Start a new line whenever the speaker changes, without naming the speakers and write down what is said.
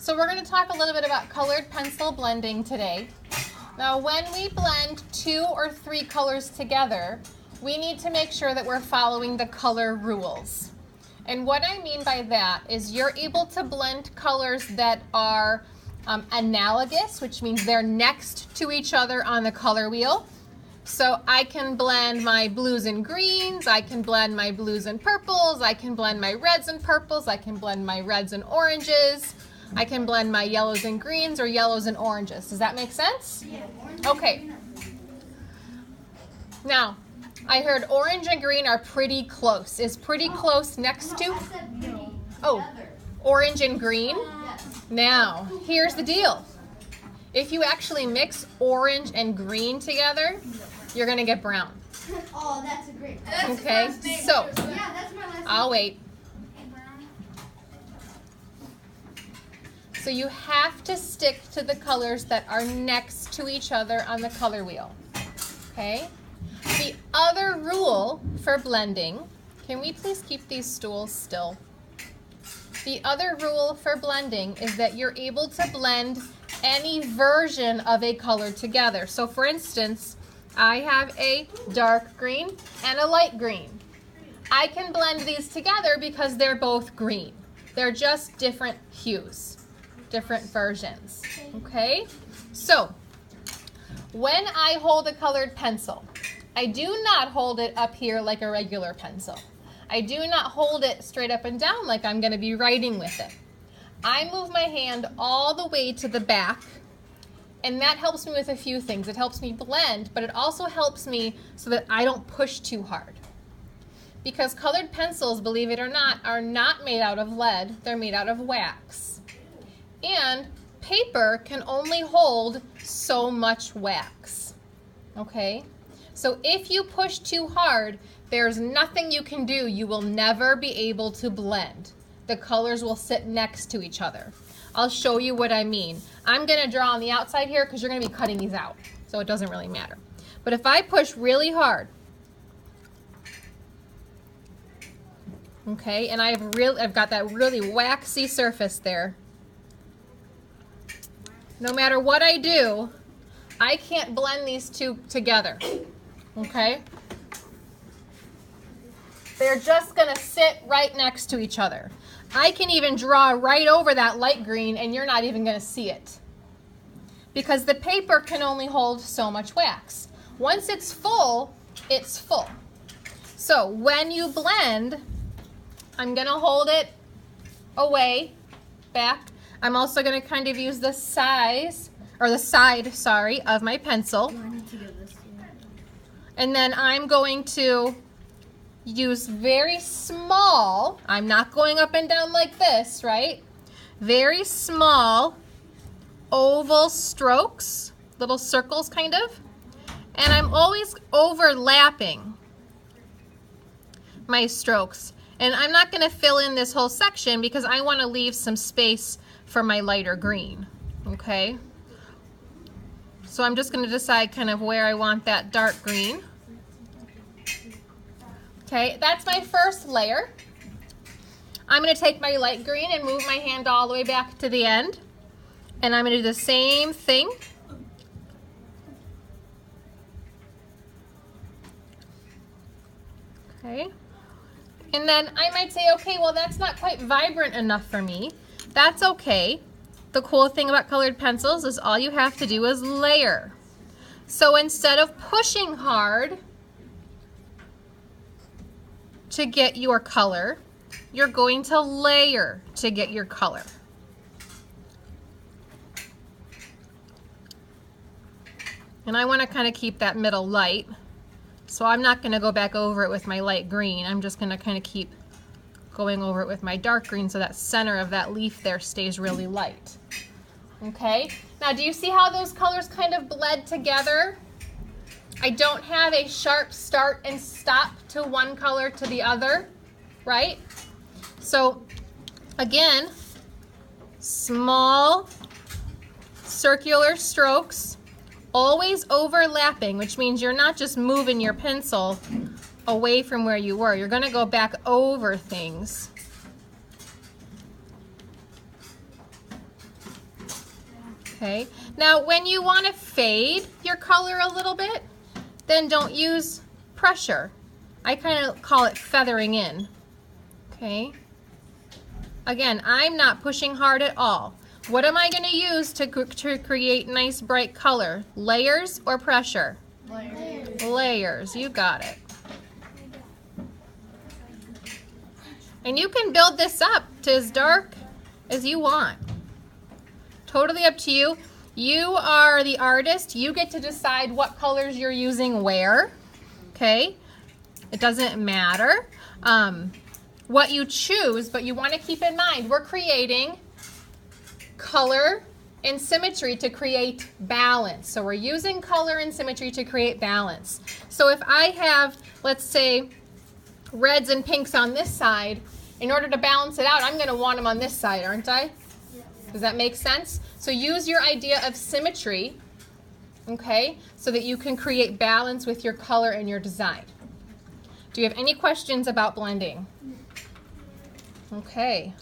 So we're going to talk a little bit about colored pencil blending today. Now when we blend 2 or 3 colors together, we need to make sure that we're following the color rules. And what I mean by that is you're able to blend colors that are analogous, which means they're next to each other on the color wheel. So I can blend my blues and greens, I can blend my blues and purples, I can blend my reds and purples, I can blend my reds and oranges, I can blend my yellows and greens or yellows and oranges. Does that make sense?
Yeah.
Okay. Now, I heard orange and green are pretty close. Is pretty close next to? Oh, orange and green?
Yes.
Now, here's the deal. If you actually mix orange and green together, you're going to get brown.
Oh, that's a great one.
Okay, so
Yeah, that's my last
I'll wait. So you have to stick to the colors that are next to each other on the color wheel. Okay? The other rule for blending, can we please keep these stools still? The other rule for blending is that you're able to blend any version of a color together. So for instance, I have a dark green and a light green. I can blend these together because they're both green. They're just different hues, different versions. Okay? So, when I hold a colored pencil, I do not hold it up here like a regular pencil. I do not hold it straight up and down like I'm going to be writing with it. I move my hand all the way to the back, and that helps me with a few things. It helps me blend, but it also helps me so that I don't push too hard. Because colored pencils, believe it or not, are not made out of lead. They're made out of wax. And paper can only hold so much wax. Okay? So if you push too hard, there's nothing you can do. You will never be able to blend. The colors will sit next to each other. I'll show you what I mean. I'm going to draw on the outside here because you're going to be cutting these out, so it doesn't really matter. But if I push really hard, okay, and I've got that really waxy surface there. No matter what I do, I can't blend these two together. Okay? They're just going to sit right next to each other. I can even draw right over that light green and you're not even going to see it. Because the paper can only hold so much wax. Once it's full, it's full. So when you blend, I'm going to hold it away, back. I'm also going to kind of use the side, of my pencil. And then I'm going to use very small, I'm not going up and down like this, right? Very small oval strokes, little circles kind of. And I'm always overlapping my strokes. And I'm not going to fill in this whole section because I want to leave some space for my lighter green, okay? So I'm just going to decide kind of where I want that dark green. Okay, that's my first layer. I'm going to take my light green and move my hand all the way back to the end. And I'm going to do the same thing. Okay. And then I might say, okay, well that's not quite vibrant enough for me. That's okay. The cool thing about colored pencils is all you have to do is layer. So instead of pushing hard to get your color, you're going to layer to get your color. And I want to kind of keep that middle light. So I'm not going to go back over it with my light green. I'm just going to kind of keep going over it with my dark green so that center of that leaf there stays really light. Okay? Now do you see how those colors kind of bled together? I don't have a sharp start and stop to one color to the other, right? So again, small circular strokes, always overlapping, which means you're not just moving your pencil away from where you were. You're going to go back over things. Okay, now when you want to fade your color a little bit, then don't use pressure. I kind of call it feathering in. Okay, again, I'm not pushing hard at all. What am I going to use to create nice bright color? Layers or pressure?
Layers.
Layers, you got it. And you can build this up to as dark as you want. Totally up to you. You are the artist. You get to decide what colors you're using where. Okay? It doesn't matter what you choose, but you want to keep in mind we're creating color and symmetry to create balance. So we're using color and symmetry to create balance. So if I have, let's say, reds and pinks on this side, in order to balance it out, I'm going to want them on this side, aren't I? Does that make sense? So use your idea of symmetry, okay, so that you can create balance with your color and your design. Do you have any questions about blending? Okay.